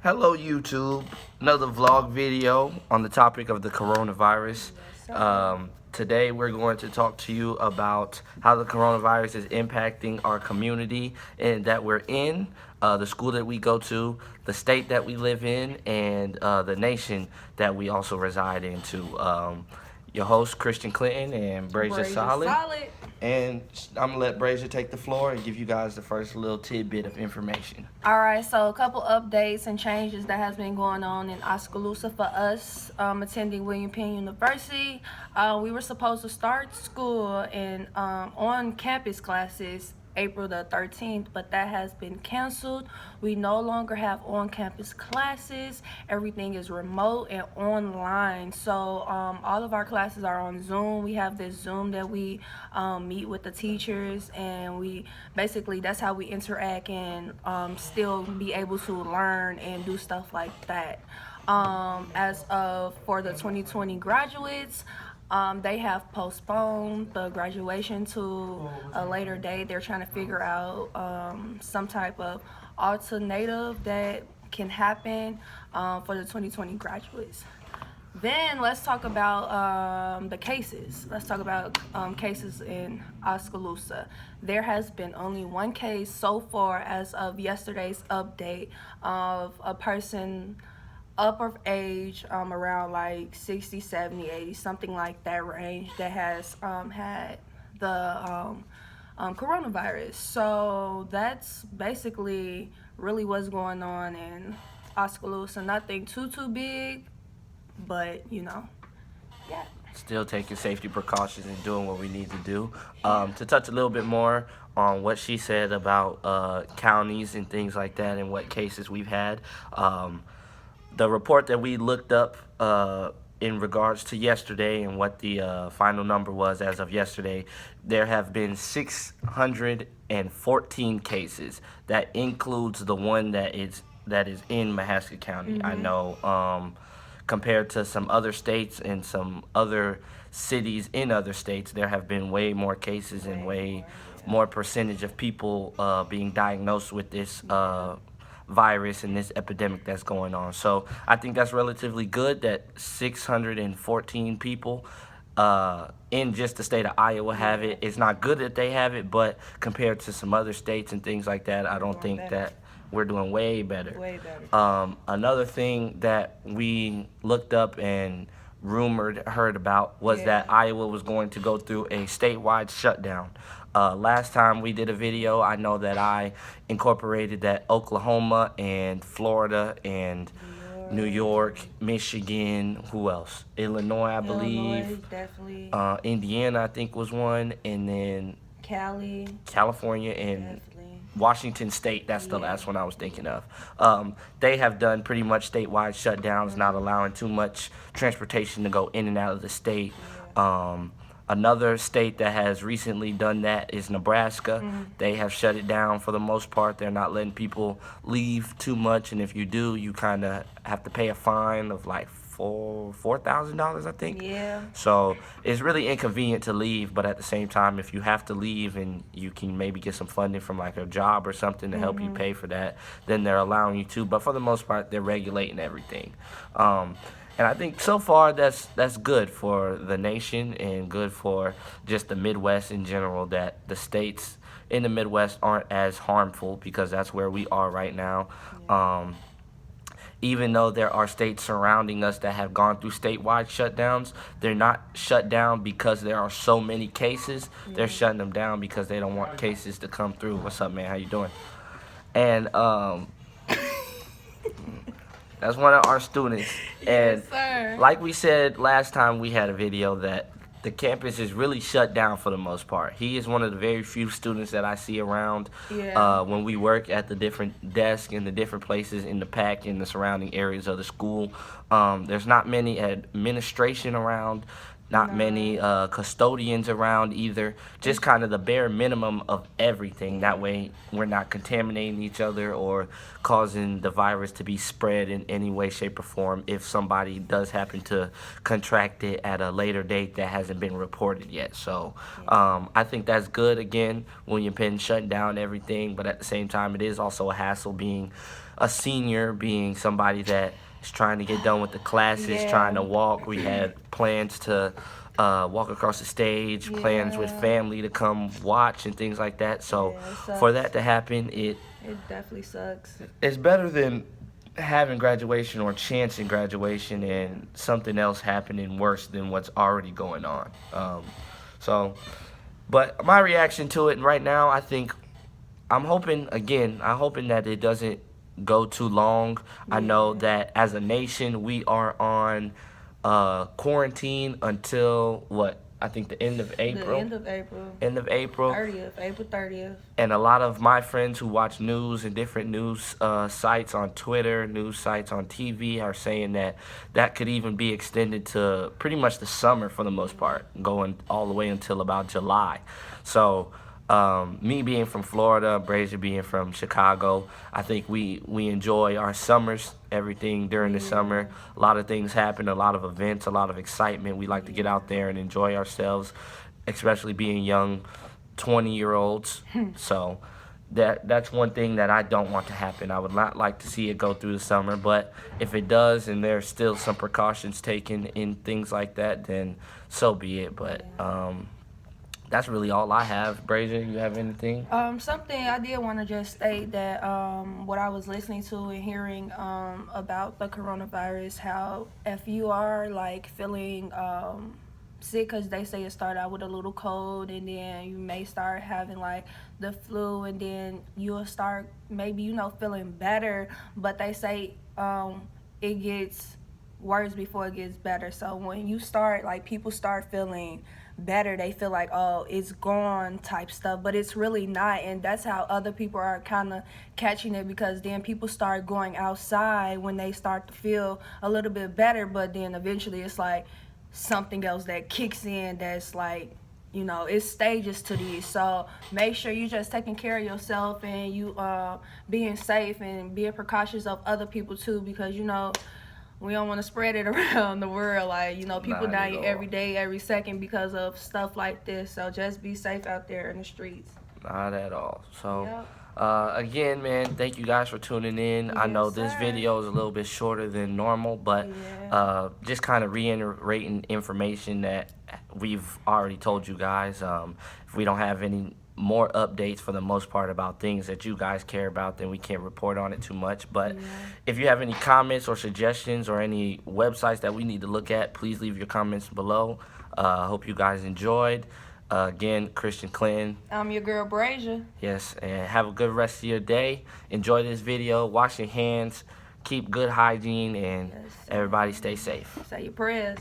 Hello YouTube, another vlog video on the topic of the coronavirus. Today we're going to talk to you about how the coronavirus is impacting our community and that we're in, the school that we go to, the state that we live in, and the nation that we also reside into. Your host, Christian Clinton and Brazier Solid. And I'm gonna let Brazier take the floor and give you guys the first little tidbit of information. All right, so a couple updates and changes that has been going on in Oskaloosa for us attending William Penn University. We were supposed to start school and on-campus classes April the 13th, but that has been canceled. We no longer have on-campus classes. Everything is remote and online. So all of our classes are on Zoom. We have this Zoom that we meet with the teachers, and we basically that's how we interact and still be able to learn and do stuff like that. As of for the 2020 graduates, they have postponed the graduation to a later date. They're trying to figure out some type of alternative that can happen for the 2020 graduates. Then let's talk about the cases. Let's talk about cases in Oskaloosa. There has been only one case so far as of yesterday's update of a person up of age, around like 60, 70, 80, something like that range, that has had the coronavirus. So that's basically really what's going on in Oskaloosa. Nothing too big, but yeah. Still taking safety precautions and doing what we need to do. To touch a little bit more on what she said about counties and things like that and what cases we've had. The report that we looked up in regards to yesterday and what the final number was as of yesterday, there have been 614 cases. That includes the one that is in Mahaska County. I know compared to some other states and some other cities in other states, there have been way more cases and way more percentage of people being diagnosed with this virus and this epidemic that's going on. So I think that's relatively good that 614 people in just the state of Iowa have it. It's not good that they have it, but compared to some other states and things like that, I don't think that we're doing way better. Another thing that we looked up and heard about was that Iowa was going to go through a statewide shutdown. Last time we did a video, I know that I incorporated that Oklahoma and Florida and New York, Michigan, who else? Illinois, I believe. Illinois, definitely. Indiana, I think, was one, and then California, and Definitely. Washington State. That's the last one I was thinking of. They have done pretty much statewide shutdowns, not allowing too much transportation to go in and out of the state. Another state that has recently done that is Nebraska. They have shut it down for the most part. They're not letting people leave too much, and if you do, you kind of have to pay a fine of like $4,000, I think. Yeah. So it's really inconvenient to leave, but at the same time, if you have to leave and you can maybe get some funding from like a job or something to help you pay for that, then they're allowing you to. But for the most part, they're regulating everything. And I think so far that's good for the nation and good for just the Midwest in general, that the states in the Midwest aren't as harmful because that's where we are right now. Even though there are states surrounding us that have gone through statewide shutdowns, they're not shut down because there are so many cases. They're shutting them down because they don't want cases to come through. What's up, man? How you doing? And that's one of our students. And Yes, sir. like we said last time we had a video, that the campus is really shut down for the most part. He is one of the very few students that I see around when we work at the different desks in the different places in the PAC in the surrounding areas of the school. There's not many administration around. Not many custodians around either. Just kind of the bare minimum of everything. That way we're not contaminating each other or causing the virus to be spread in any way, shape, or form if somebody does happen to contract it at a later date that hasn't been reported yet. So I think that's good. Again, William Penn shutting down everything, but at the same time, it is also a hassle being a senior being somebody that is trying to get done with the classes, Yeah. trying to walk. We had plans to walk across the stage, plans with Yeah. family to come watch and things like that. So Yeah, it for sucks. that to happen, It definitely sucks. it's better than having graduation or chancing graduation and something else happening worse than what's already going on. So, but my reaction to it right now, I think I'm hoping that it doesn't go too long. I know Yeah. that as a nation, we are on quarantine until what? I think the end of The April. end of April. End of April. 30th, April 30th. And a lot of my friends who watch news and different news sites on Twitter, news sites on TV, are saying that that could even be extended to pretty much the summer for the most part, going all the way until about July. So, me being from Florida, Brazier being from Chicago, I think we enjoy our summers, everything during the summer. A lot of things happen, a lot of events, a lot of excitement. We like to get out there and enjoy ourselves, especially being young 20-year-olds. So that's one thing that I don't want to happen. I would not like to see it go through the summer, but if it does and there's still some precautions taken in things like that, then so be it. But that's really all I have. Brazier, you have anything? Something I did want to just state that what I was listening to and hearing about the coronavirus, how if you are like feeling sick, because they say it started out with a little cold and then you may start having like the flu and then you'll start maybe feeling better, but they say it gets worse before it gets better. So when you start, like, people start feeling better, they feel like, oh, it's gone type stuff, but it's really not. And that's how other people are kind of catching it, because then people start going outside when they start to feel a little bit better, but then eventually it's like something else that kicks in that's like, it's stages to these. So make sure you just taking care of yourself and you being safe and being precautious of other people too, because we don't want to spread it around the world. Like, people Not at dying all. every day, every second because of stuff like this. So just be safe out there in the streets. Not at all. So, Yep. again, man, thank you guys for tuning in. I know Yes, this sir. video is a little bit shorter than normal, but Yeah. just kind of reiterating information that we've already told you guys. If we don't have any more updates for the most part about things that you guys care about, then we can't report on it too much. But if you have any comments or suggestions or any websites that we need to look at, please leave your comments below. Hope you guys enjoyed. Again, Christian Clinton. I'm your girl Brazier. Yes, and have a good rest of your day. Enjoy this video. Wash your hands. Keep good hygiene, and Yes. everybody stay safe. Say your prayers.